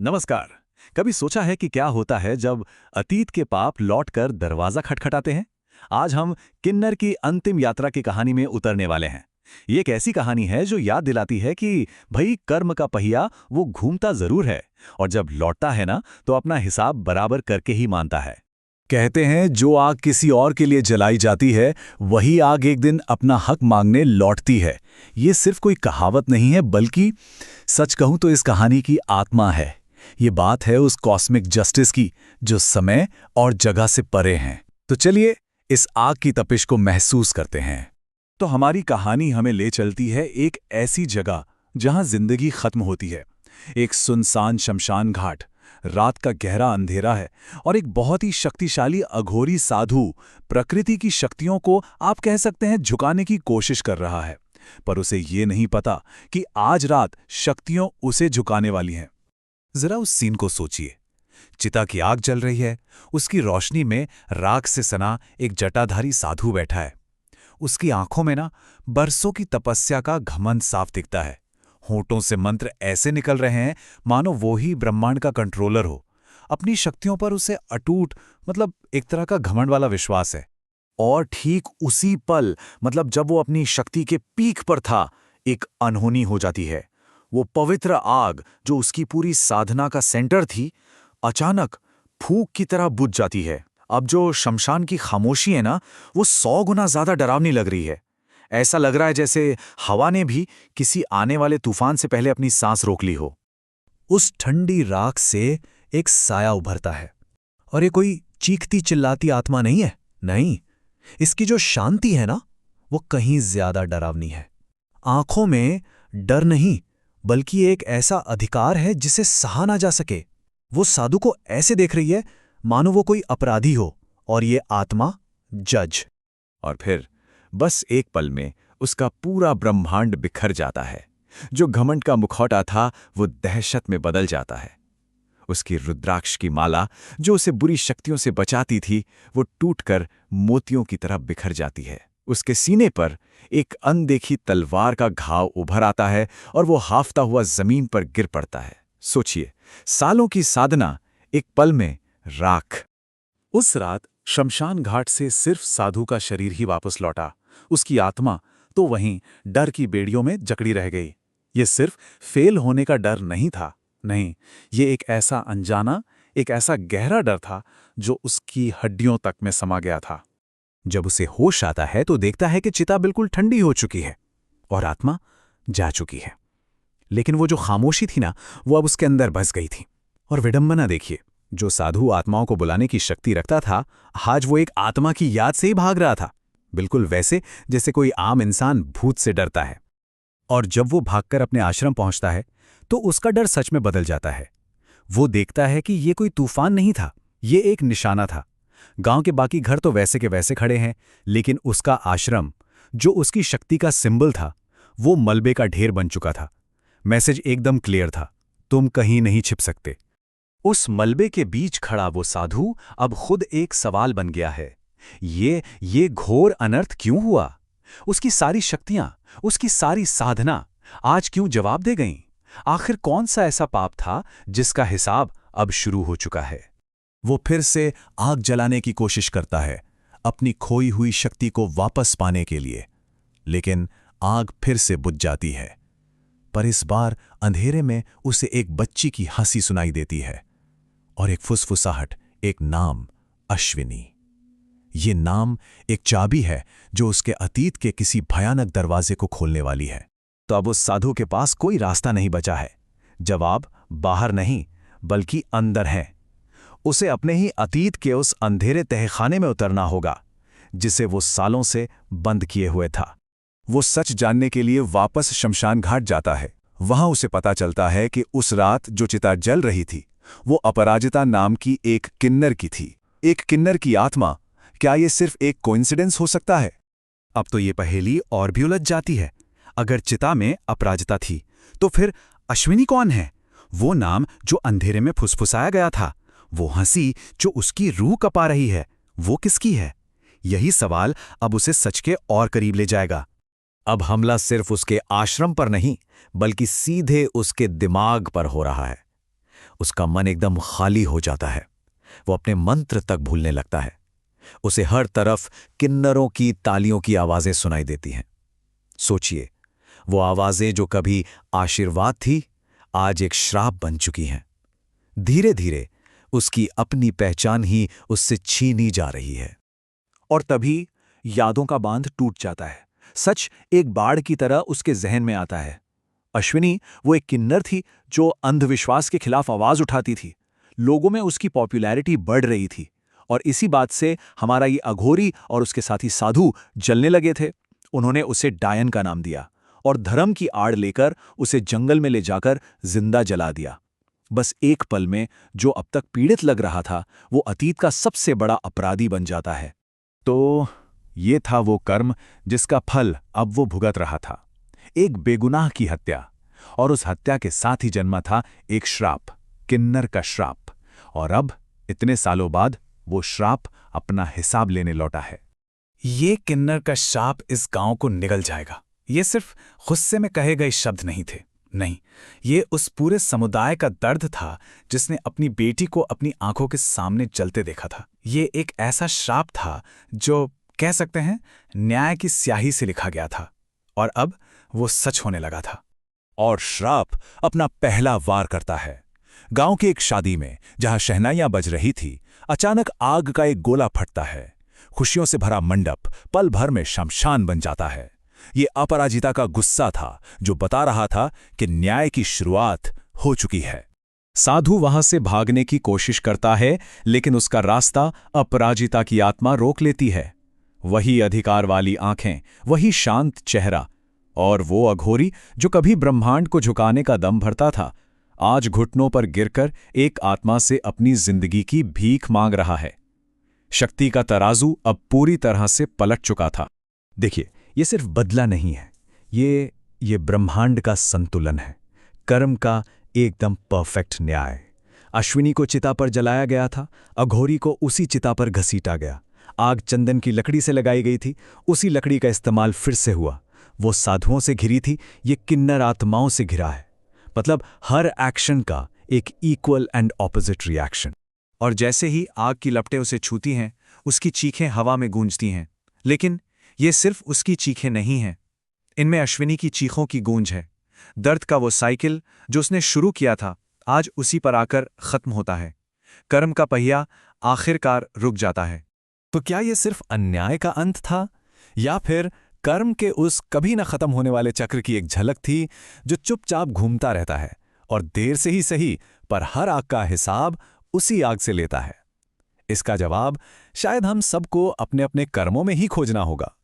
नमस्कार। कभी सोचा है कि क्या होता है जब अतीत के पाप लौटकर दरवाजा खटखटाते हैं? आज हम किन्नर की अंतिम यात्रा की कहानी में उतरने वाले हैं। ये एक ऐसी कहानी है जो याद दिलाती है कि भाई कर्म का पहिया वो घूमता जरूर है, और जब लौटता है ना तो अपना हिसाब बराबर करके ही मानता है। कहते हैं जो आग किसी और के लिए जलाई जाती है, वही आग एक दिन अपना हक मांगने लौटती है। ये सिर्फ कोई कहावत नहीं है, बल्कि सच कहूं तो इस कहानी की आत्मा है। ये बात है उस कॉस्मिक जस्टिस की जो समय और जगह से परे हैं। तो चलिए इस आग की तपिश को महसूस करते हैं। तो हमारी कहानी हमें ले चलती है एक ऐसी जगह जहां जिंदगी खत्म होती है। एक सुनसान शमशान घाट, रात का गहरा अंधेरा है, और एक बहुत ही शक्तिशाली अघोरी साधु प्रकृति की शक्तियों को आप कह सकते हैं झुकाने की कोशिश कर रहा है। पर उसे ये नहीं पता कि आज रात शक्तियों उसे झुकाने वाली हैं। जरा उस सीन को सोचिए। चिता की आग जल रही है, उसकी रोशनी में राख से सना एक जटाधारी साधु बैठा है। उसकी आंखों में ना बरसों की तपस्या का घमंड साफ दिखता है। होठों से मंत्र ऐसे निकल रहे हैं मानो वो ही ब्रह्मांड का कंट्रोलर हो। अपनी शक्तियों पर उसे अटूट एक तरह का घमंड वाला विश्वास है। और ठीक उसी पल जब वो अपनी शक्ति के पीक पर था, एक अनहोनी हो जाती है। वो पवित्र आग जो उसकी पूरी साधना का सेंटर थी, अचानक फूंक की तरह बुझ जाती है। अब जो शमशान की खामोशी है ना, वो 100 गुना ज्यादा डरावनी लग रही है। ऐसा लग रहा है जैसे हवा ने भी किसी आने वाले तूफान से पहले अपनी सांस रोक ली हो। उस ठंडी राख से एक साया उभरता है, और ये कोई चीखती चिल्लाती आत्मा नहीं है। नहीं, इसकी जो शांति है ना, वो कहीं ज्यादा डरावनी है। आंखों में डर नहीं, बल्कि एक ऐसा अधिकार है जिसे सहा ना जा सके। वो साधु को ऐसे देख रही है मानो वो कोई अपराधी हो, और ये आत्मा जज। और फिर बस एक पल में उसका पूरा ब्रह्मांड बिखर जाता है। जो घमंड का मुखौटा था वो दहशत में बदल जाता है। उसकी रुद्राक्ष की माला जो उसे बुरी शक्तियों से बचाती थी, वो टूटकर मोतियों की तरह बिखर जाती है। उसके सीने पर एक अनदेखी तलवार का घाव उभर आता है, और वो हाफता हुआ जमीन पर गिर पड़ता है। सोचिए, सालों की साधना एक पल में राख। उस रात शमशान घाट से सिर्फ साधु का शरीर ही वापस लौटा। उसकी आत्मा तो वहीं डर की बेड़ियों में जकड़ी रह गई। ये सिर्फ फेल होने का डर नहीं था, नहीं, ये एक ऐसा अनजाना, एक ऐसा गहरा डर था जो उसकी हड्डियों तक में समा गया था। जब उसे होश आता है तो देखता है कि चिता बिल्कुल ठंडी हो चुकी है और आत्मा जा चुकी है। लेकिन वो जो खामोशी थी ना, वो अब उसके अंदर बस गई थी। और विडंबना देखिए, जो साधु आत्माओं को बुलाने की शक्ति रखता था, आज वो एक आत्मा की याद से ही भाग रहा था, बिल्कुल वैसे जैसे कोई आम इंसान भूत से डरता है। और जब वो भागकर अपने आश्रम पहुंचता है तो उसका डर सच में बदल जाता है। वो देखता है कि ये कोई तूफान नहीं था, ये एक निशाना था। गांव के बाकी घर तो वैसे के वैसे खड़े हैं, लेकिन उसका आश्रम, जो उसकी शक्ति का सिंबल था, वो मलबे का ढेर बन चुका था। मैसेज एकदम क्लियर था, तुम कहीं नहीं छिप सकते। उस मलबे के बीच खड़ा वो साधु अब खुद एक सवाल बन गया है। ये घोर अनर्थ क्यों हुआ? उसकी सारी शक्तियां, उसकी सारी साधना आज क्यों जवाब दे गईं? आखिर कौन सा ऐसा पाप था जिसका हिसाब अब शुरू हो चुका है? वो फिर से आग जलाने की कोशिश करता है, अपनी खोई हुई शक्ति को वापस पाने के लिए। लेकिन आग फिर से बुझ जाती है। पर इस बार अंधेरे में उसे एक बच्ची की हंसी सुनाई देती है, और एक फुसफुसाहट, एक नाम, अश्विनी। ये नाम एक चाबी है जो उसके अतीत के किसी भयानक दरवाजे को खोलने वाली है। तो अब उस साधु के पास कोई रास्ता नहीं बचा है। जवाब बाहर नहीं, बल्कि अंदर है। उसे अपने ही अतीत के उस अंधेरे तहखाने में उतरना होगा जिसे वो सालों से बंद किए हुए था। वो सच जानने के लिए वापस शमशान घाट जाता है। वहां उसे पता चलता है कि उस रात जो चिता जल रही थी, वो अपराजिता नाम की एक किन्नर की थी। एक किन्नर की आत्मा। क्या ये सिर्फ एक कोइंसिडेंस हो सकता है? अब तो ये पहेली और भी उलझ जाती है। अगर चिता में अपराजिता थी, तो फिर अश्विनी कौन है? वो नाम जो अंधेरे में फुसफुसाया गया था, वो हंसी जो उसकी रूह कपा रही है, वो किसकी है? यही सवाल अब उसे सच के और करीब ले जाएगा। अब हमला सिर्फ उसके आश्रम पर नहीं, बल्कि सीधे उसके दिमाग पर हो रहा है। उसका मन एकदम खाली हो जाता है। वो अपने मंत्र तक भूलने लगता है। उसे हर तरफ किन्नरों की तालियों की आवाजें सुनाई देती हैं। सोचिए, वो आवाजें जो कभी आशीर्वाद थी, आज एक श्राप बन चुकी हैं। धीरे धीरे उसकी अपनी पहचान ही उससे छीनी जा रही है। और तभी यादों का बांध टूट जाता है। सच एक बाढ़ की तरह उसके जहन में आता है। अश्विनी वो एक किन्नर थी जो अंधविश्वास के खिलाफ आवाज उठाती थी। लोगों में उसकी पॉपुलैरिटी बढ़ रही थी और इसी बात से हमारा ये अघोरी और उसके साथी साधु जलने लगे थे। उन्होंने उसे डायन का नाम दिया और धर्म की आड़ लेकर उसे जंगल में ले जाकर जिंदा जला दिया। बस एक पल में जो अब तक पीड़ित लग रहा था, वो अतीत का सबसे बड़ा अपराधी बन जाता है। तो ये था वो कर्म जिसका फल अब वो भुगत रहा था, एक बेगुनाह की हत्या। और उस हत्या के साथ ही जन्मा था एक श्राप, किन्नर का श्राप। और अब इतने सालों बाद वो श्राप अपना हिसाब लेने लौटा है। ये किन्नर का शाप इस गांव को निगल जाएगा। ये सिर्फ गुस्से में कहे गए शब्द नहीं थे। नहीं, ये उस पूरे समुदाय का दर्द था जिसने अपनी बेटी को अपनी आंखों के सामने जलते देखा था। ये एक ऐसा श्राप था जो कह सकते हैं न्याय की स्याही से लिखा गया था और अब वो सच होने लगा था। और श्राप अपना पहला वार करता है। गांव की एक शादी में जहां शहनाइयां बज रही थी, अचानक आग का एक गोला फटता है। खुशियों से भरा मंडप पल भर में शमशान बन जाता है। ये अपराजिता का गुस्सा था जो बता रहा था कि न्याय की शुरुआत हो चुकी है। साधु वहां से भागने की कोशिश करता है, लेकिन उसका रास्ता अपराजिता की आत्मा रोक लेती है। वही अधिकार वाली आंखें, वही शांत चेहरा और वो अघोरी जो कभी ब्रह्मांड को झुकाने का दम भरता था, आज घुटनों पर गिरकर एक आत्मा से अपनी जिंदगी की भीख मांग रहा है। शक्ति का तराजू अब पूरी तरह से पलट चुका था। देखिए, ये सिर्फ बदला नहीं है, ये ब्रह्मांड का संतुलन है, कर्म का एकदम परफेक्ट न्याय। अश्विनी को चिता पर जलाया गया था, अघोरी को उसी चिता पर घसीटा गया। आग चंदन की लकड़ी से लगाई गई थी, उसी लकड़ी का इस्तेमाल फिर से हुआ। वो साधुओं से घिरी थी, ये किन्नर आत्माओं से घिरा है। मतलब हर एक्शन का एक इक्वल एंड ऑपोजिट रिएक्शन। और जैसे ही आग की लपटें उसे छूती हैं, उसकी चीखें हवा में गूंजती हैं। लेकिन ये सिर्फ उसकी चीखें नहीं हैं, इनमें अश्विनी की चीखों की गूंज है। दर्द का वो साइकिल जो उसने शुरू किया था, आज उसी पर आकर खत्म होता है। कर्म का पहिया आखिरकार रुक जाता है। तो क्या ये सिर्फ अन्याय का अंत था, या फिर कर्म के उस कभी न खत्म होने वाले चक्र की एक झलक थी जो चुपचाप घूमता रहता है और देर से ही सही पर हर आग का हिसाब उसी आग से लेता है? इसका जवाब शायद हम सबको अपने अपने कर्मों में ही खोजना होगा।